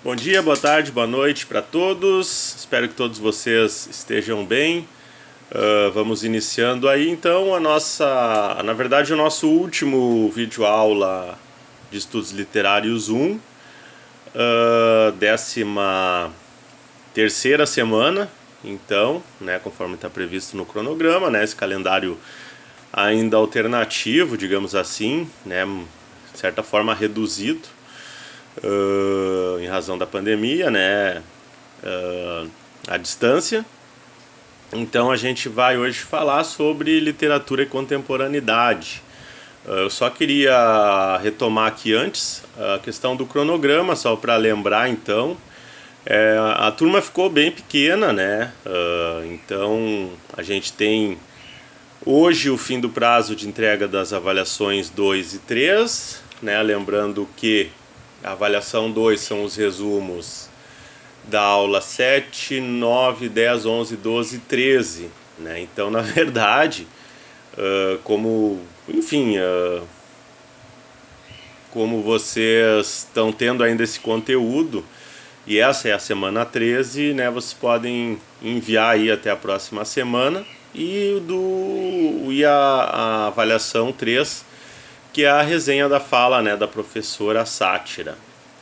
Bom dia, boa tarde, boa noite para todos. Espero que todos vocês estejam bem. Vamos iniciando aí então na verdade o nosso último vídeo aula de estudos literários 1, 13ª semana, então, né, conforme está previsto no cronograma, né, esse calendário ainda alternativo, digamos assim, né, de certa forma reduzido. Em razão da pandemia, né, à distância. Então a gente vai hoje falar sobre literatura e contemporaneidade. Eu só queria retomar aqui antes a questão do cronograma, só para lembrar então. A turma ficou bem pequena, né? Então a gente tem hoje o fim do prazo de entrega das avaliações 2 e 3, né? Lembrando que a avaliação 2 são os resumos da aula 7, 9, 10, 11, 12 e 13. Né? Então, na verdade, como vocês estão tendo ainda esse conteúdo, e essa é a semana 13, né, vocês podem enviar aí até a próxima semana, e a avaliação 3, que é a resenha da fala, né, da professora Sátira.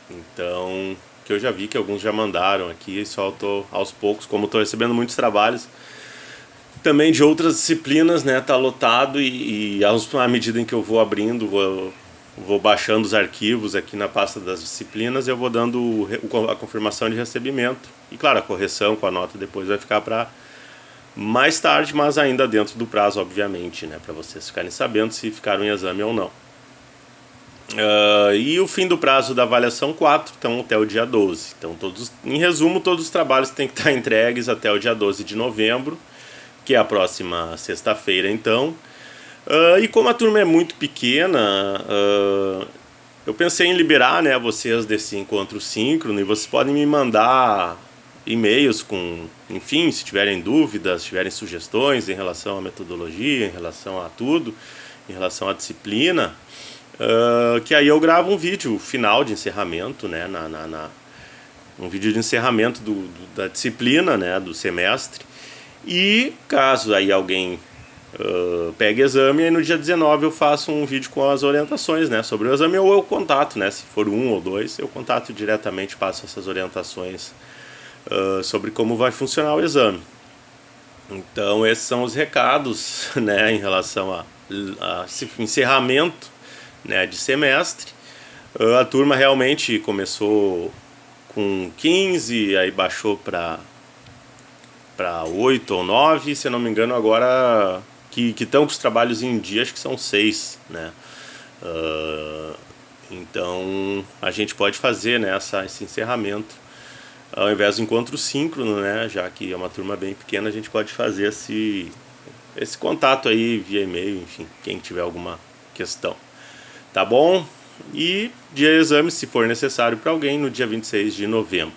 Então, que eu já vi que alguns já mandaram aqui, só tô aos poucos, como estou recebendo muitos trabalhos também de outras disciplinas, né, tá lotado e à medida em que eu vou abrindo, vou baixando os arquivos aqui na pasta das disciplinas, eu vou dando a confirmação de recebimento. E claro, a correção com a nota depois vai ficar para mais tarde, mas ainda dentro do prazo, obviamente, né, para vocês ficarem sabendo se ficaram em exame ou não. E o fim do prazo da avaliação 4, então até o dia 12. Então, em resumo, todos os trabalhos têm que estar entregues até o dia 12 de novembro, que é a próxima sexta-feira, então. E como a turma é muito pequena, eu pensei em liberar, né, vocês desse encontro síncrono, e vocês podem me mandar e-mails com, enfim, se tiverem dúvidas, se tiverem sugestões em relação à metodologia, em relação a tudo, em relação à disciplina, que aí eu gravo um vídeo final de encerramento, né, um vídeo de encerramento da disciplina, né, do semestre, e caso aí alguém pegue exame, aí no dia 19 eu faço um vídeo com as orientações, né, sobre o exame, ou eu contato, né, se for 1 ou 2, eu contato diretamente, passo essas orientações sobre como vai funcionar o exame. Então esses são os recados, né, em relação a esse encerramento, né, de semestre. A turma realmente começou com 15, aí baixou para 8 ou 9, se eu não me engano agora que estão com os trabalhos em dia, acho que são 6, né? Então a gente pode fazer, né, esse encerramento ao invés do encontro síncrono, né, já que é uma turma bem pequena, a gente pode fazer esse contato aí via e-mail, enfim, quem tiver alguma questão. Tá bom? E dia de exame, se for necessário para alguém, no dia 26 de novembro.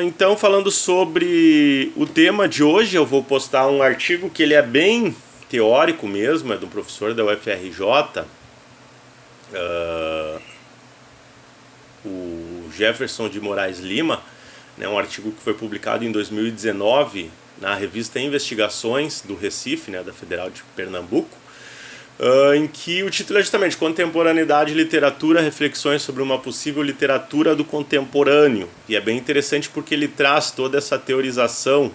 Então, falando sobre o tema de hoje, eu vou postar um artigo que ele é bem teórico mesmo, é de um professor da UFRJ, o Jefferson de Moraes Lima, né, um artigo que foi publicado em 2019 na revista Investigações do Recife, né, da Federal de Pernambuco, em que o título é justamente Contemporaneidade e Literatura, reflexões sobre uma possível literatura do contemporâneo. E é bem interessante porque ele traz toda essa teorização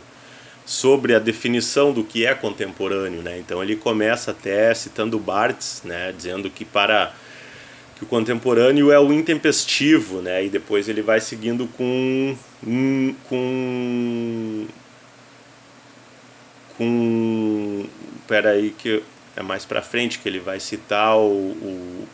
sobre a definição do que é contemporâneo, né? Então ele começa até citando Barthes, né, dizendo que que o contemporâneo é o intempestivo, né? E depois ele vai seguindo peraí que é mais para frente que ele vai citar o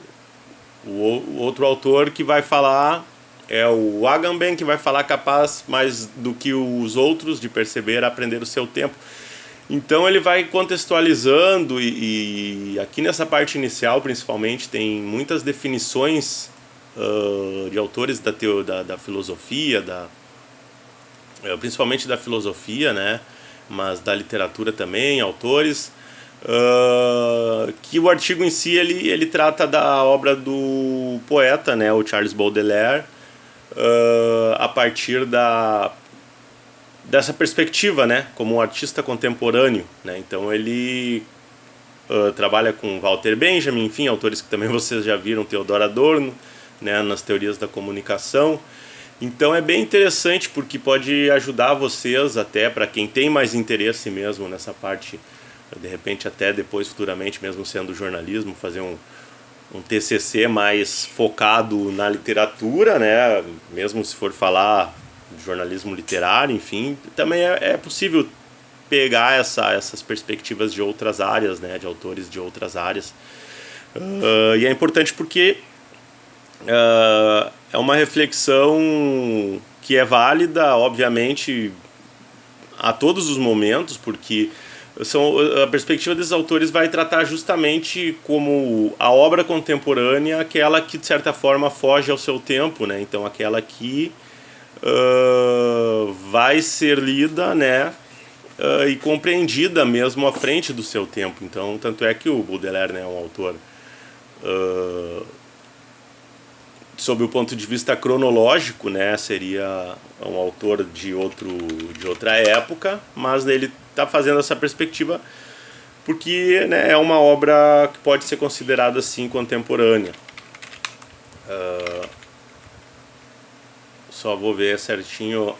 outro autor que vai falar, é o Agamben, que vai falar capaz mais do que os outros de perceber, aprender o seu tempo. Então ele vai contextualizando e aqui nessa parte inicial principalmente tem muitas definições de autores da filosofia, principalmente da filosofia, né, mas da literatura também, autores. Que o artigo em si ele trata da obra do poeta, né, o Charles Baudelaire, a partir dessa perspectiva, né, como um artista contemporâneo, né? Então ele trabalha com Walter Benjamin, enfim, autores que também vocês já viram, Theodor Adorno, né, nas teorias da comunicação. Então é bem interessante porque pode ajudar vocês, até para quem tem mais interesse mesmo nessa parte, de repente até depois futuramente, mesmo sendo jornalismo, fazer um TCC mais focado na literatura, né? Mesmo se for falar de jornalismo literário, enfim, também é possível pegar essas perspectivas de outras áreas, né? De autores de outras áreas. E é importante porque é uma reflexão que é válida, obviamente, a todos os momentos, porque a perspectiva desses autores vai tratar justamente como a obra contemporânea, aquela que de certa forma foge ao seu tempo, né? Então aquela que vai ser lida, né? E compreendida mesmo à frente do seu tempo. Então tanto é que o Baudelaire, né, é um autor sob o ponto de vista cronológico, né, seria um autor de outra época, mas ele está fazendo essa perspectiva porque, né, é uma obra que pode ser considerada assim contemporânea. Só vou ver certinho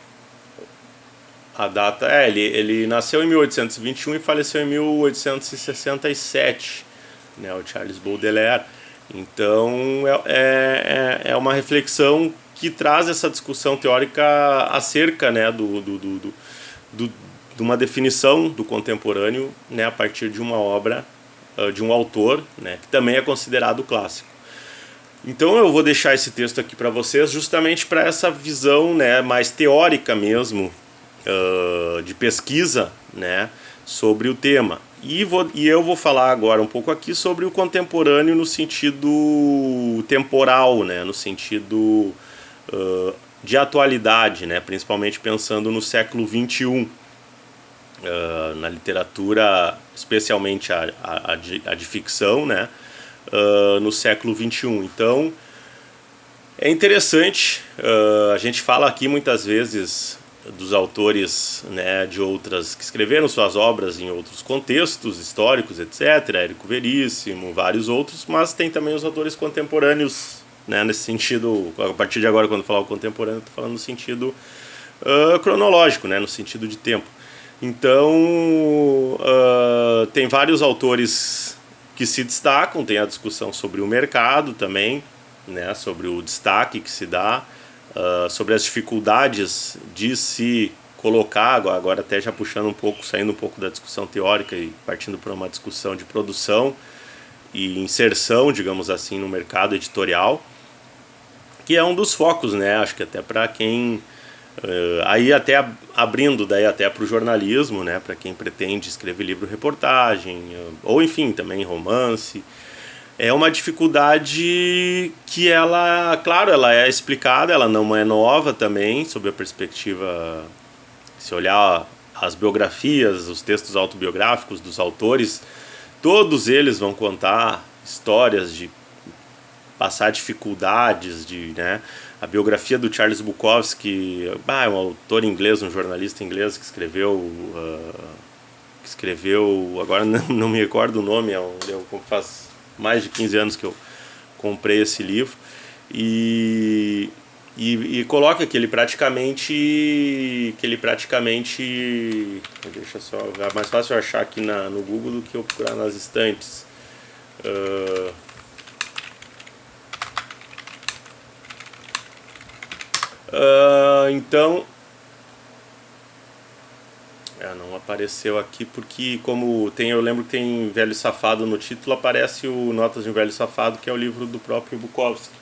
a data. Ele nasceu em 1821 e faleceu em 1867, né, o Charles Baudelaire. Então é uma reflexão que traz essa discussão teórica acerca, né, de uma definição do contemporâneo, né, a partir de uma obra de um autor, né, que também é considerado clássico. Então eu vou deixar esse texto aqui para vocês justamente para essa visão, né, mais teórica mesmo, de pesquisa, né, sobre o tema. E eu vou falar agora um pouco aqui sobre o contemporâneo no sentido temporal, né, no sentido de atualidade, né, principalmente pensando no século XXI, na literatura, especialmente a de ficção, né, no século XXI. Então é interessante, a gente fala aqui muitas vezes dos autores, né, de outras que escreveram suas obras em outros contextos históricos, etc., Érico Veríssimo, vários outros, mas tem também os autores contemporâneos, né, nesse sentido. A partir de agora, quando eu falar o contemporâneo, eu estou falando no sentido cronológico, né, no sentido de tempo. Então tem vários autores que se destacam, tem a discussão sobre o mercado também, né, sobre o destaque que se dá, sobre as dificuldades de se colocar, agora até já puxando um pouco, saindo um pouco da discussão teórica e partindo para uma discussão de produção e inserção, digamos assim, no mercado editorial, que é um dos focos, né, acho que até para quem aí até abrindo daí até para o jornalismo, né, para quem pretende escrever livro-reportagem, ou enfim, também romance. É uma dificuldade que ela, claro, ela é explicada, ela não é nova também, sob a perspectiva, se olhar as biografias, os textos autobiográficos dos autores, todos eles vão contar histórias de passar dificuldades, né? A biografia do Charles Bukowski, é um autor inglês, um jornalista inglês que escreveu, agora não me recordo o nome, faz mais de 15 anos que eu comprei esse livro, e coloca que ele praticamente, deixa só, é mais fácil eu achar aqui no Google do que eu procurar nas estantes. Então não apareceu aqui porque eu lembro que tem Velho Safado no título, aparece o Notas de um Velho Safado, que é o livro do próprio Bukowski.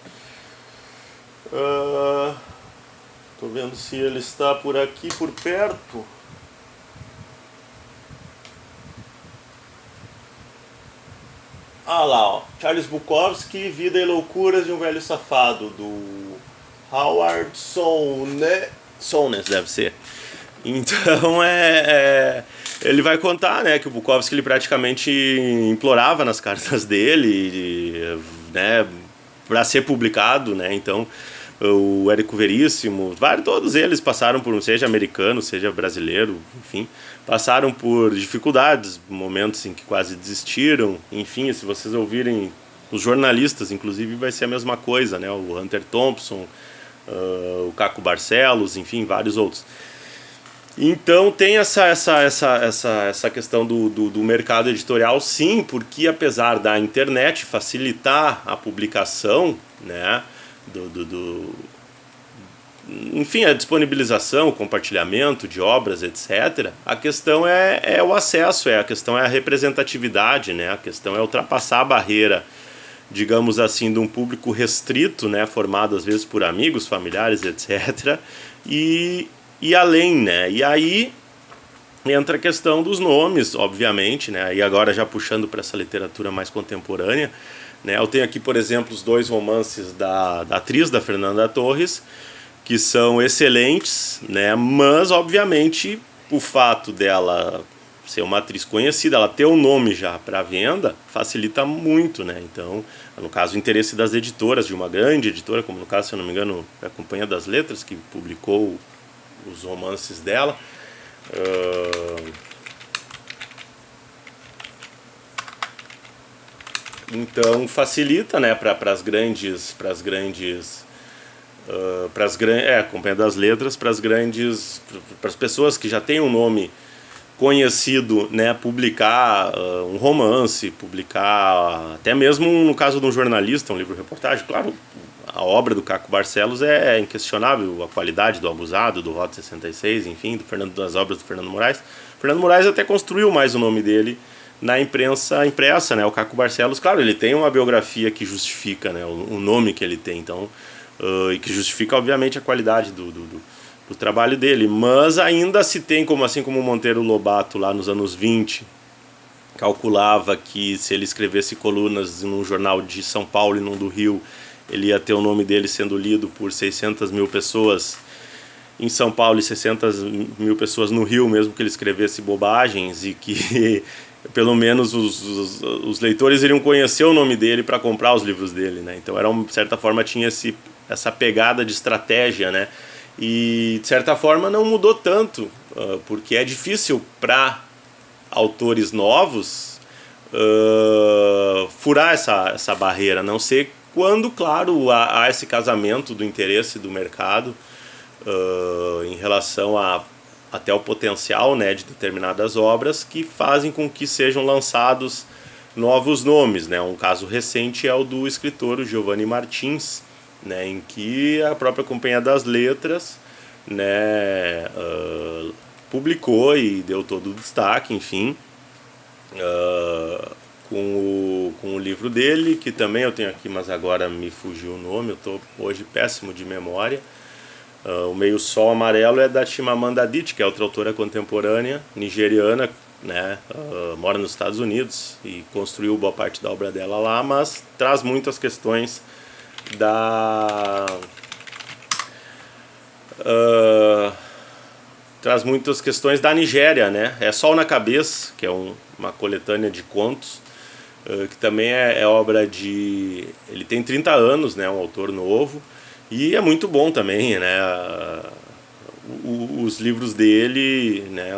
Tô vendo se ele está por aqui, por perto. Lá, ó, Charles Bukowski, Vida e Loucuras de um Velho Safado, do Howard Soanes, deve ser. Então ele vai contar, né, que o Bukowski ele praticamente implorava nas cartas dele, né, para ser publicado, né. Então o Érico Veríssimo, todos eles passaram por, seja americano, seja brasileiro, enfim, passaram por dificuldades, momentos em que quase desistiram, enfim, se vocês ouvirem os jornalistas, inclusive, vai ser a mesma coisa, né? O Hunter Thompson, o Caco Barcelos, enfim, vários outros. Então tem essa questão do mercado editorial, sim, porque apesar da internet facilitar a publicação, né, enfim, a disponibilização, o compartilhamento de obras, etc., a questão é o acesso, a questão é a representatividade, né, a questão é ultrapassar a barreira, digamos assim, de um público restrito, né, formado às vezes por amigos, familiares, etc., e além, né? E aí entra a questão dos nomes, obviamente, né? E agora já puxando para essa literatura mais contemporânea, né? Eu tenho aqui, por exemplo, os 2 romances da atriz, da Fernanda Torres, que são excelentes, né? Mas, obviamente, o fato dela ser uma atriz conhecida, ela ter um nome já para venda, facilita muito, né? Então, no caso, o interesse das editoras, de uma grande editora, como no caso, se eu não me engano, a Companhia das Letras, que publicou os romances dela. Então facilita, né, para as grandes Companhia das Letras, para as pessoas que já têm um nome conhecido, né, publicar um romance, publicar até mesmo, no caso de um jornalista, um livro-reportagem. Claro, a obra do Caco Barcelos é inquestionável, a qualidade do Abusado, do Rota 66, enfim, das obras do Fernando Moraes. O Fernando Moraes até construiu mais o nome dele na imprensa impressa, né? O Caco Barcelos, claro, ele tem uma biografia que justifica, né, o nome que ele tem, então, e que justifica, obviamente, a qualidade do trabalho dele, mas ainda se tem, assim como o Monteiro Lobato lá nos anos 20 calculava que se ele escrevesse colunas num jornal de São Paulo e num do Rio, ele ia ter o nome dele sendo lido por 600 mil pessoas em São Paulo e 600 mil pessoas no Rio, mesmo que ele escrevesse bobagens, e que pelo menos os leitores iriam conhecer o nome dele para comprar os livros dele, né? Então, de certa forma, tinha essa pegada de estratégia, né? E, de certa forma, não mudou tanto, porque é difícil para autores novos furar essa barreira, a não ser quando, claro, há esse casamento do interesse do mercado em relação até o potencial, né, de determinadas obras, que fazem com que sejam lançados novos nomes, né? Um caso recente é o do escritor Giovanni Martins, né, em que a própria Companhia das Letras, né, publicou e deu todo o destaque, enfim, com o livro dele, que também eu tenho aqui, mas agora me fugiu o nome, eu estou hoje péssimo de memória. O Meio Sol Amarelo é da Chimamanda Adichie, que é outra autora contemporânea nigeriana, né, mora nos Estados Unidos e construiu boa parte da obra dela lá, mas traz muitas questões da Nigéria, né? É Sol na Cabeça, que é uma coletânea de contos, que também é obra de... Ele tem 30 anos, né? Um autor novo, e é muito bom também, né? Os livros dele, né?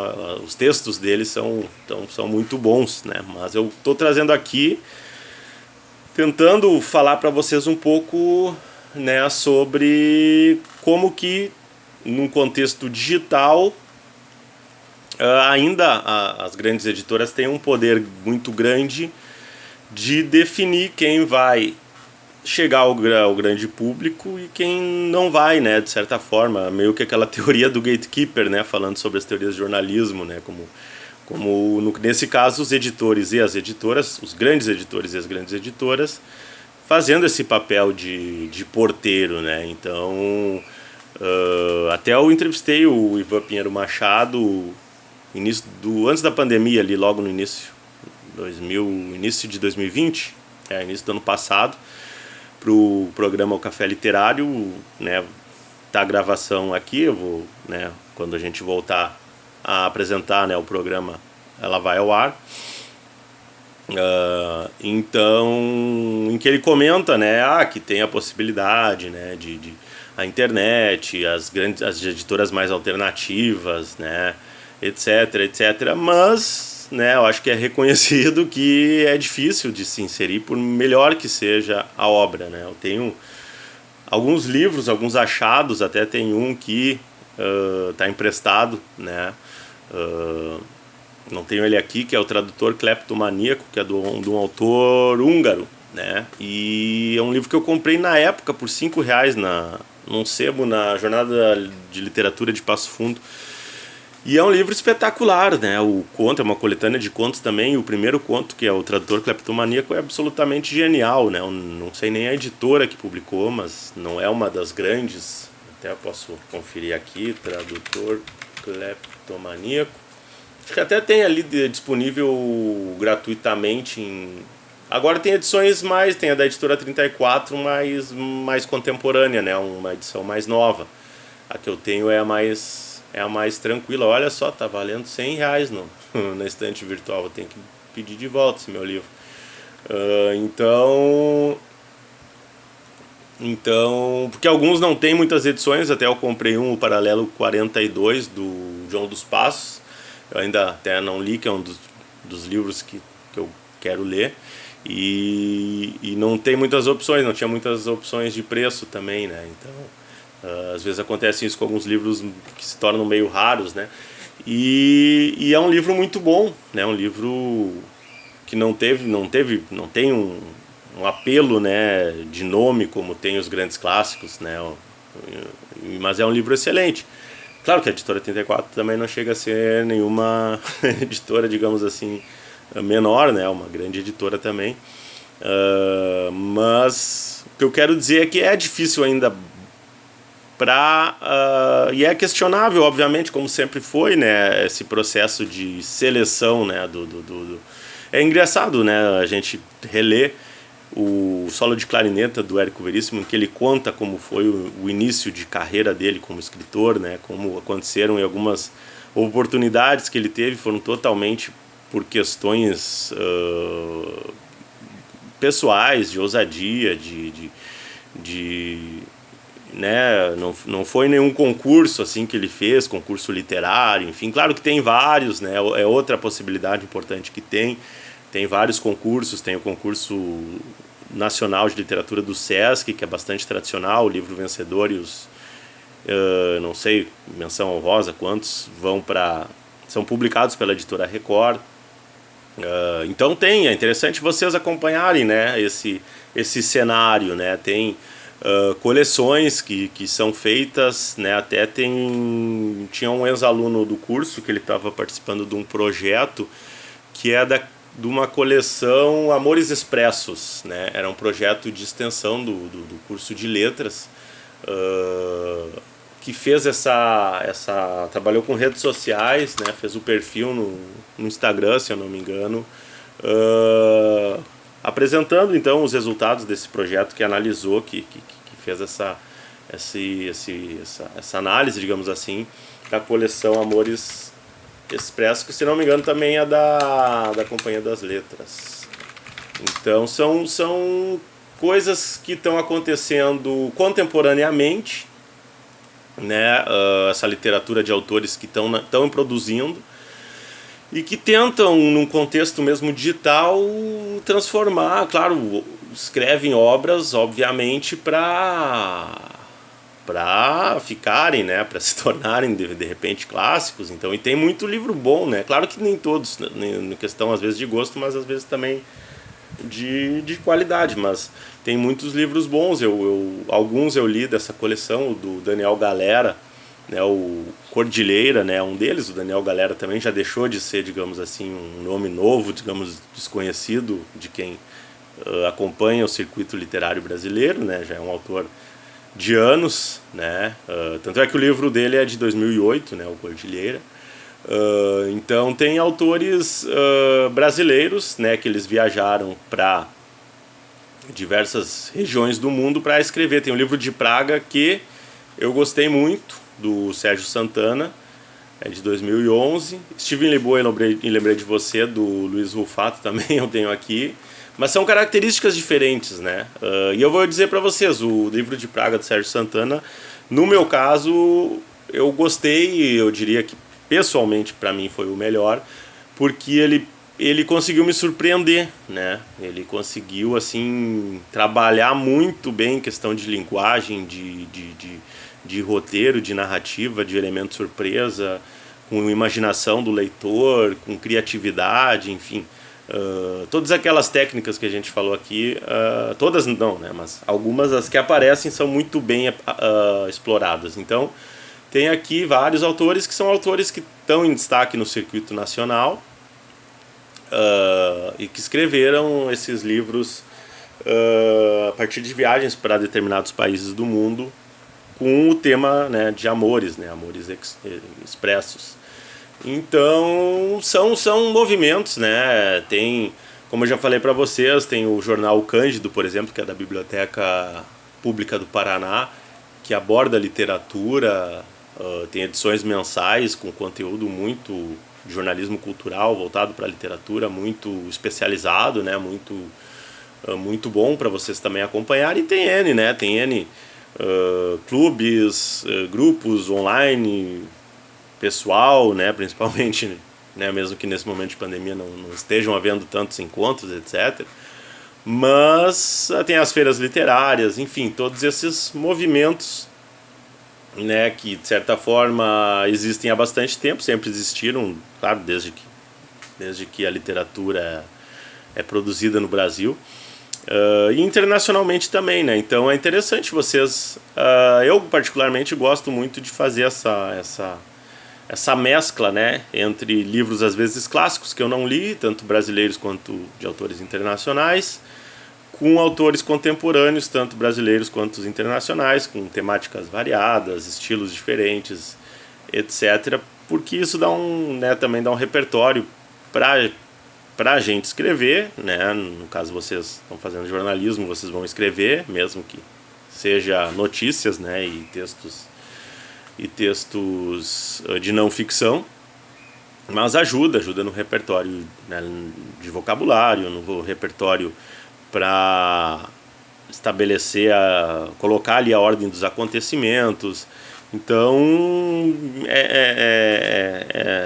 Os textos dele são muito bons, né? Mas eu estou trazendo aqui, tentando falar para vocês um pouco, né, sobre como que, num contexto digital, ainda as grandes editoras têm um poder muito grande de definir quem vai chegar ao grande público e quem não vai, né, de certa forma, meio que aquela teoria do gatekeeper, né, falando sobre as teorias de jornalismo, né, nesse caso os editores e as editoras, os grandes editores e as grandes editoras, fazendo esse papel de porteiro, né. Então, até eu entrevistei o Ivan Pinheiro Machado antes da pandemia, ali logo no início de 2020, início do ano passado, para o programa O Café Literário, né, tá a gravação aqui, eu vou, né, quando a gente voltar a apresentar, né, o programa, ela vai ao ar. Então, em que ele comenta, né, que tem a possibilidade, né, de a internet, as editoras mais alternativas, né, etc, etc. Mas, né, eu acho que é reconhecido que é difícil de se inserir, por melhor que seja a obra, né. Eu tenho alguns livros, alguns achados, até tem um que está emprestado, né. Não tenho ele aqui, que é o Tradutor Cleptomaníaco, que é de um autor húngaro, né? E é um livro que eu comprei na época por R$ 5 num sebo na Jornada de Literatura de Passo Fundo. E é um livro espetacular, né? O conto é uma coletânea de contos também. O primeiro conto, que é o Tradutor Cleptomaníaco, é absolutamente genial, né? Eu não sei nem a editora que publicou, mas não é uma das grandes. Até posso conferir aqui, Tradutor Cleptomaníaco. Acho que até tem ali disponível gratuitamente Agora tem edições tem a da editora 34, mais contemporânea, né? Uma edição mais nova. A que eu tenho é a mais tranquila. Olha só, tá valendo R$ 100 na estante virtual. Eu tenho que pedir de volta esse meu livro. Então, porque alguns não tem muitas edições, até eu comprei o Paralelo 42 do João dos Passos. Eu ainda até não li, que é um dos livros que eu quero ler. E não tem muitas opções, não tinha muitas opções de preço também, né? Então, às vezes acontece isso com alguns livros que se tornam meio raros, né? E é um livro muito bom, né? Um livro que não tem um apelo, né, de nome como tem os grandes clássicos, né? Mas é um livro excelente. Claro que a editora 34 também não chega a ser nenhuma editora, digamos assim, menor, né? Uma grande editora também. Mas o que eu quero dizer é que é difícil ainda e é questionável, obviamente, como sempre foi, né? Esse processo de seleção, né? É engraçado, né? A gente reler o solo de clarineta do Érico Veríssimo, em que ele conta como foi o início de carreira dele como escritor, né? Como aconteceram e algumas oportunidades que ele teve foram totalmente por questões pessoais, de ousadia, né? Não foi nenhum concurso assim que ele fez, concurso literário, enfim, claro que tem vários, né? É outra possibilidade importante que tem vários concursos, tem o concurso nacional de literatura do Sesc, que é bastante tradicional, o livro vencedor e os não sei, menção honrosa, quantos são publicados pela editora Record. Então é interessante vocês acompanharem, né, esse cenário, né? Tem coleções que são feitas, né? Até tinha um ex-aluno do curso que ele estava participando de um projeto que é de uma coleção Amores Expressos, né? Era um projeto de extensão do curso de letras, que fez trabalhou com redes sociais, né? Fez o perfil no Instagram, se eu não me engano, apresentando então os resultados desse projeto que analisou, que fez essa análise, digamos assim, da coleção Amores Expresso, que se não me engano também é da Companhia das Letras. Então são coisas que estão acontecendo contemporaneamente, né? Essa literatura de autores que estão produzindo e que tentam, num contexto mesmo digital, transformar, claro, escrevem obras, obviamente, para ficarem, né, para se tornarem de repente clássicos. Então, e tem muito livro bom, né? Claro que nem todos, na questão às vezes de gosto, mas às vezes também de qualidade, mas tem muitos livros bons. Alguns eu li dessa coleção, o do Daniel Galera, né, o Cordilheira, né, um deles. O Daniel Galera também já deixou de ser, digamos assim, um nome novo, digamos, desconhecido de quem acompanha o circuito literário brasileiro, né? Já é um autor de anos, né? Tanto é que o livro dele é de 2008, né, o Cordilheira. Então tem autores brasileiros, né, que eles viajaram para diversas regiões do mundo para escrever. Tem o livro de Praga, que eu gostei muito, do Sérgio Santana, é de 2011. Estive em Lisboa e lembrei de você, do Luiz Rufato também, eu tenho aqui. Mas são características diferentes, né? E eu vou dizer para vocês, o livro de Praga do Sérgio Santana, no meu caso, eu gostei, eu diria que pessoalmente para mim foi o melhor, porque ele conseguiu me surpreender, né? Ele conseguiu, assim, trabalhar muito bem questão de linguagem, de roteiro, de narrativa, de elemento surpresa, com imaginação do leitor, com criatividade, enfim. Todas aquelas técnicas que a gente falou aqui, todas não, né? Mas algumas as que aparecem são muito bem exploradas. Então, tem aqui vários autores que são autores que estão em destaque no circuito nacional, e que escreveram esses livros a partir de viagens para determinados países do mundo com o tema, né, de amores, né, amores expressos. Então são movimentos, né? Tem, como eu já falei para vocês, tem o jornal Cândido, por exemplo, que é da Biblioteca Pública do Paraná, que aborda literatura, tem edições mensais com conteúdo muito de jornalismo cultural voltado para a literatura, muito especializado, né? Muito bom para vocês também acompanharem. E tem N, né? Tem N clubes, grupos online, pessoal, né? Principalmente, né? Mesmo que nesse momento de pandemia não estejam havendo tantos encontros, etc. Mas tem as feiras literárias, enfim, todos esses movimentos, né, que de certa forma existem há bastante tempo, sempre existiram, claro, desde que a literatura é produzida no Brasil, e internacionalmente também, né? Então é interessante vocês, eu particularmente gosto muito de fazer essa mescla, né, entre livros às vezes clássicos que eu não li, tanto brasileiros quanto de autores internacionais, com autores contemporâneos, tanto brasileiros quanto os internacionais, com temáticas variadas, estilos diferentes, etc. Porque isso dá também dá um repertório para a gente escrever, né? No caso vocês estão fazendo jornalismo, vocês vão escrever, mesmo que seja notícias, né? E textos de não ficção, mas ajuda no repertório, né, de vocabulário, no repertório para estabelecer, colocar ali a ordem dos acontecimentos. Então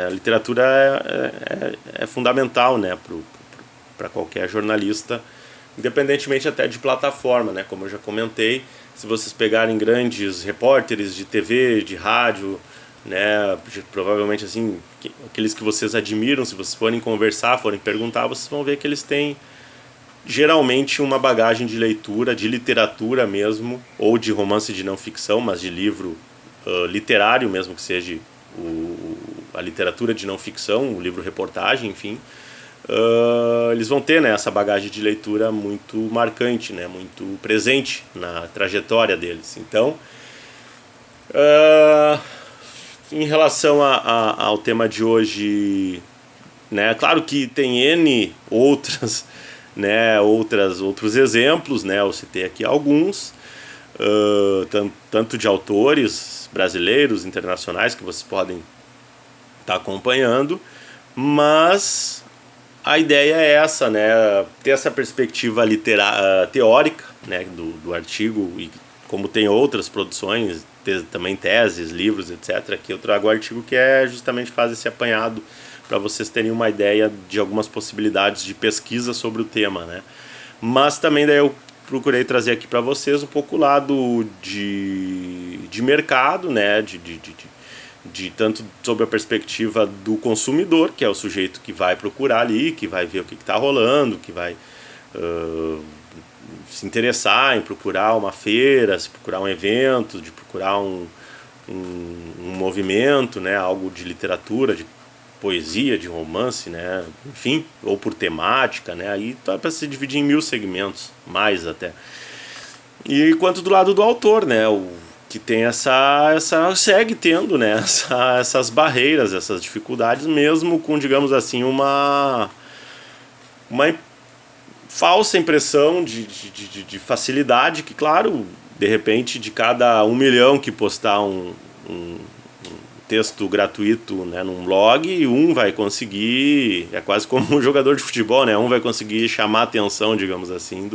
a literatura é fundamental, né, para qualquer jornalista, independentemente até de plataforma, né, como eu já comentei. Se vocês pegarem grandes repórteres de TV, de rádio, né, provavelmente assim, aqueles que vocês admiram, se vocês forem conversar, forem perguntar, vocês vão ver que eles têm geralmente uma bagagem de leitura, de literatura mesmo, ou de romance de não ficção, mas de livro literário mesmo, que seja a literatura de não ficção, o livro reportagem, enfim. Eles vão ter, né, essa bagagem de leitura muito marcante, né, muito presente na trajetória deles. Então, em relação ao tema de hoje, né, claro que tem N outras, né, outros exemplos, né, eu citei aqui alguns, tanto de autores brasileiros, internacionais, que vocês podem estar acompanhando, mas a ideia é essa, né, ter essa perspectiva teórica, né, do artigo, e como tem outras produções, também teses, livros, etc., que eu trago o artigo que justamente faz esse apanhado para vocês terem uma ideia de algumas possibilidades de pesquisa sobre o tema, né? Mas também daí eu procurei trazer aqui para vocês um pouco o lado de mercado, né? De tanto sobre a perspectiva do consumidor, que é o sujeito que vai procurar ali, que vai ver o que está rolando, que vai se interessar em procurar uma feira, se procurar um evento, de procurar um movimento, né? Algo de literatura, de poesia, de romance, né? Enfim, ou por temática, né? Aí tá para se dividir em 1000 segmentos, mais até. E quanto do lado do autor, né? O que tem segue tendo, né? Essas barreiras, essas dificuldades, mesmo com, digamos assim, uma falsa impressão de facilidade, que, claro, de repente, de cada 1 milhão que postar texto gratuito, né, num blog, e um vai conseguir, é quase como um jogador de futebol, né, um vai conseguir chamar a atenção, digamos assim,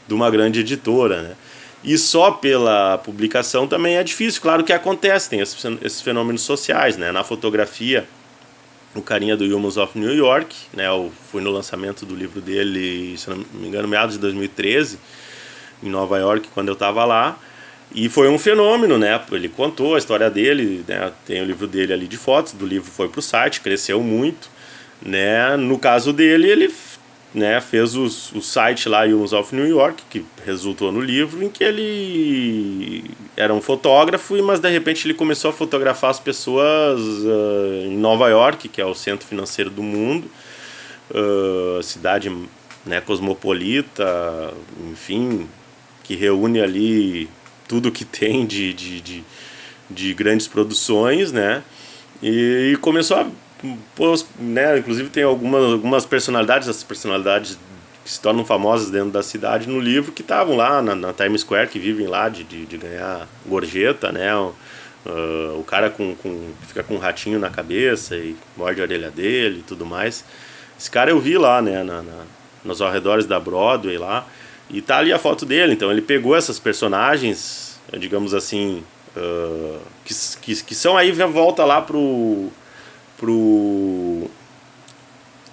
de uma grande editora, né. E só pela publicação também é difícil, claro que acontece, tem esses fenômenos sociais, né, na fotografia, o carinha do Humans of New York, né, eu fui no lançamento do livro dele, se não me engano, meados de 2013, em Nova York, quando eu estava lá, e foi um fenômeno, né, ele contou a história dele, né, tem o livro dele ali de fotos, do livro foi pro site, cresceu muito, né, no caso dele, ele, né, fez o site lá, Humans of New York, que resultou no livro, em que ele era um fotógrafo, mas de repente ele começou a fotografar as pessoas em Nova York, que é o centro financeiro do mundo, cidade, né, cosmopolita, enfim, que reúne ali tudo que tem de grandes produções, né, e começou a, né, inclusive tem algumas personalidades, essas personalidades que se tornam famosas dentro da cidade no livro, que estavam lá na Times Square, que vivem lá de ganhar gorjeta, né, o cara fica com um ratinho na cabeça e morde a orelha dele e tudo mais. Esse cara eu vi lá, né, nos arredores da Broadway lá, e tá ali a foto dele. Então ele pegou essas personagens, digamos assim, que são aí, volta lá pro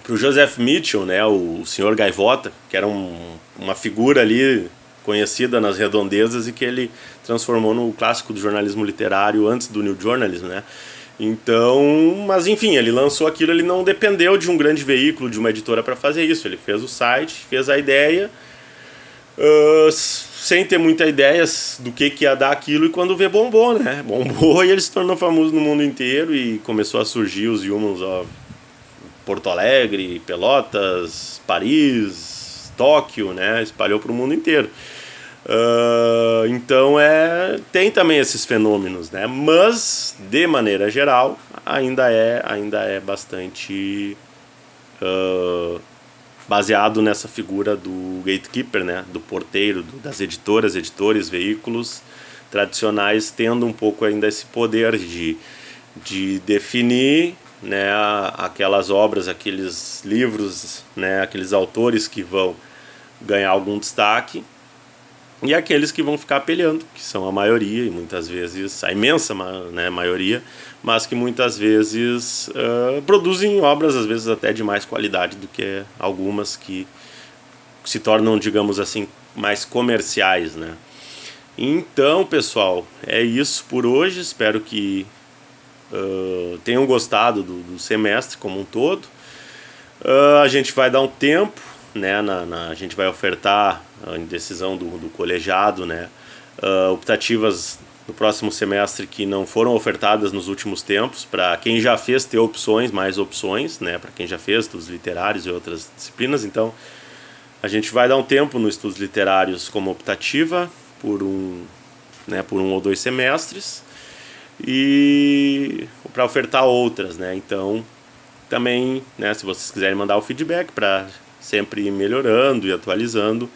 Joseph Mitchell, né, o Sr. Gaivota, que era uma figura ali conhecida nas redondezas e que ele transformou no clássico do jornalismo literário antes do New Journalism, né? Então, mas enfim, ele lançou aquilo, ele não dependeu de um grande veículo, de uma editora para fazer isso. Ele fez o site, fez a ideia, sem ter muita ideia do que ia dar aquilo, e quando vê, bombou, né? Bombou e ele se tornou famoso no mundo inteiro e começou a surgir os Humans of Porto Alegre, Pelotas, Paris, Tóquio, né? Espalhou para o mundo inteiro. Então tem também esses fenômenos, né? Mas de maneira geral ainda é bastante baseado nessa figura do gatekeeper, né? Do porteiro, das editoras, editores, veículos tradicionais, tendo um pouco ainda esse poder de definir, né, aquelas obras, aqueles livros, né, aqueles autores que vão ganhar algum destaque, e aqueles que vão ficar peleando, que são a maioria, e muitas vezes a imensa, né, maioria, mas que muitas vezes produzem obras, às vezes até de mais qualidade do que algumas que se tornam, digamos assim, mais comerciais, né? Então, pessoal, é isso por hoje. Espero que tenham gostado do semestre como um todo. A gente vai dar um tempo, né, a gente vai ofertar a indecisão do colegiado, né, optativas no próximo semestre que não foram ofertadas nos últimos tempos, para quem já fez ter opções, mais opções, né, para quem já fez estudos literários e outras disciplinas. Então a gente vai dar um tempo nos estudos literários como optativa por um ou 2 semestres, e para ofertar outras, né? Então também, né, se vocês quiserem mandar o feedback para sempre ir melhorando e atualizando,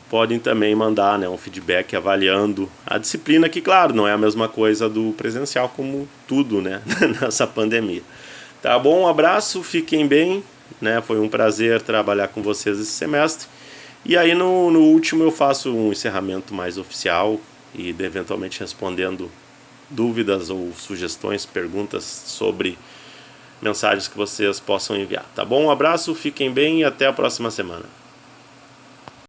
podem também mandar, né, um feedback avaliando a disciplina, que claro, não é a mesma coisa do presencial, como tudo, né, nessa pandemia. Tá bom? Um abraço, fiquem bem, né? Foi um prazer trabalhar com vocês esse semestre. E aí no último eu faço um encerramento mais oficial e eventualmente respondendo dúvidas ou sugestões, perguntas sobre mensagens que vocês possam enviar. Tá bom? Um abraço, fiquem bem e até a próxima semana.